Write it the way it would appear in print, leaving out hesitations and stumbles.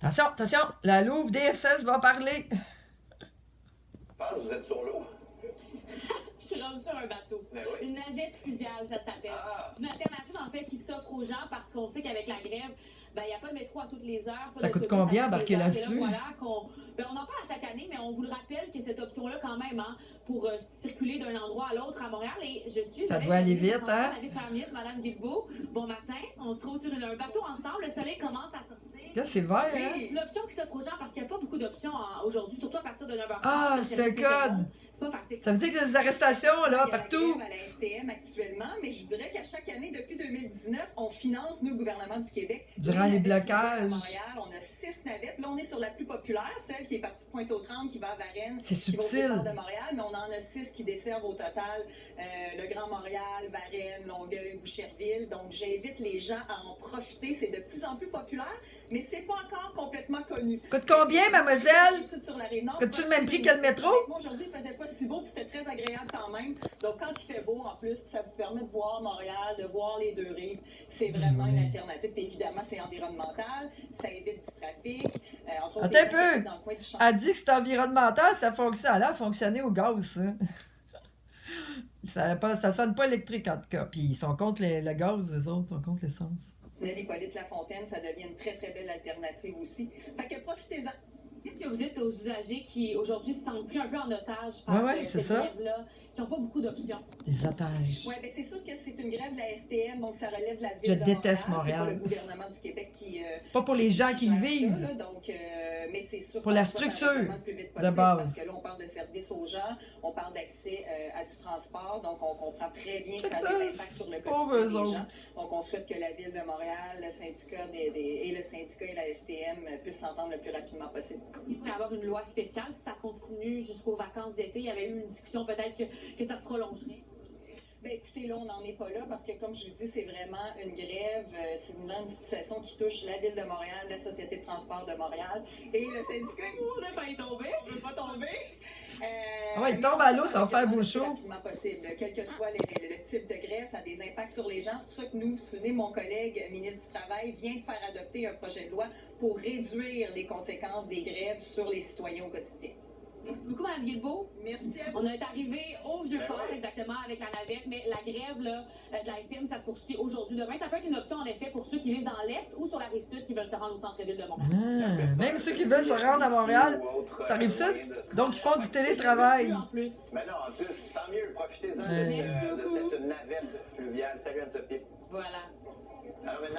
Attention, attention, la Louve DSS va parler. Je pense que vous êtes sur l'eau. Je suis rendue sur un bateau. Ben oui. Une navette fluviale, ça s'appelle. Ah. C'est une alternative, en fait, qui s'offre aux gens parce qu'on sait qu'avec la grève, il n'y a pas de métro à toutes les heures. Ça coûte combien embarquer là-dessus? Voilà, on en parle à chaque année, mais on vous le rappelle que cette option-là, quand même, pour circuler d'un endroit à l'autre à Montréal. Et je suis Ça avec doit aller vite, hein? la vice-première ministre, Mme Guilbeault. Bon matin, on se trouve sur un bateau ensemble. Le soleil commence à sortir. Là, c'est vert, hein? Oui, l'option qui s'offre aux gens, parce qu'il n'y a pas beaucoup d'options aujourd'hui, surtout à partir de 9h30. Ah, c'est un code! C'est pas facile. Ça veut dire qu'il y a des arrestations, là, Il y a partout. la grève à la STM actuellement, mais je dirais qu'à chaque année, depuis 2019, on finance, nous, le gouvernement du Québec. Durant les blocages. À Montréal, on a 6 navettes. Là, on est sur la plus populaire, celle qui est partie de Pointe-aux-Trembles, qui va à Varennes. C'est qui va au subtil. départ de Montréal, mais on en a 6 qui desservent au total le Grand Montréal, Varennes, Longueuil, Boucherville. Donc, j'invite les gens à en profiter. C'est de plus en plus populaire, mais c'est pas encore complètement connu. Coûte combien, mademoiselle? Sur la Rive-Nord, Coûte-tu le même prix que le métro? Aujourd'hui, il faisait pas si beau, puis c'était très agréable quand même. Donc, quand il fait beau, en plus, ça vous permet de voir Montréal, de voir les deux rives. C'est vraiment une alternative. Puis évidemment, c'est environnemental, ça évite du trafic. Entre autres, Attends un les gens qui peu. habitent dans le coin du champ. Elle dit que c'est environnemental, ça fonctionne. Elle a fonctionné au gaz, ça. Ça sonne pas électrique, en tout cas. Puis ils sont contre le gaz, les autres sont contre l'essence. Tunnel Hippolyte-Lafontaine, ça devient une très, très belle alternative aussi. Fait que profitez-en. Qu'est-ce que vous dites aux usagers qui, aujourd'hui, se sentent pris un peu en otage par Ouais, c'est cette ça. grève-là, qui n'ont pas beaucoup d'options? Des otages. Oui, bien c'est sûr que c'est une grève de la STM, donc ça relève de la ville Je de déteste Montréal. Montréal. C'est pas le gouvernement du Québec qui... Pas pour les gens qui le gère ça, vivent. là, donc, mais c'est sûr Pour la qu'on va faire structure vraiment le plus vite de possible, base. Parce que là, on parle de services aux gens, on parle d'accès à du transport, donc on comprend très bien que C'est ça ça, a des impacts sur le pauvres quotidien des eux gens. autres. Donc on souhaite que la ville de Montréal, le syndicat et le syndicat et la STM puissent s'entendre le plus rapidement possible. Il pourrait y avoir une loi spéciale si ça continue jusqu'aux vacances d'été. Il y avait eu une discussion peut-être que ça se prolongerait. Ben écoutez, là, on n'en est pas là parce que, comme je vous dis, c'est vraiment une grève. C'est vraiment une situation qui touche la Ville de Montréal, la Société de transport de Montréal et le syndicat. On a failli tomber. On ne veut pas tomber. Ah ouais, il tombe à l'eau, ça va faire beau Le chaud. plus rapidement possible. Quel que soit le type de grève, ça a des impacts sur les gens. C'est pour ça que nous, souvenez, mon collègue ministre du Travail vient de faire adopter un projet de loi pour réduire les conséquences des grèves sur les citoyens au quotidien. Merci beaucoup, Mme Guilbeault. Merci à vous. On est arrivé au Vieux-Port, Ben oui. exactement, avec la navette, mais la grève là, de la STM, ça se poursuit aujourd'hui. Demain, ça peut être une option, en effet, pour ceux qui vivent dans l'Est ou sur la Rive-Sud qui veulent se rendre au centre-ville de Montréal. Ah, même ceux qui veulent se rendre à Montréal, ça arrive ça. Donc, ils font du télétravail. En plus. Mais non, en plus, tant mieux, profitez-en Ouais. de cette navette fluviale. Salut Anne-Sophie. Voilà. Alors maintenant,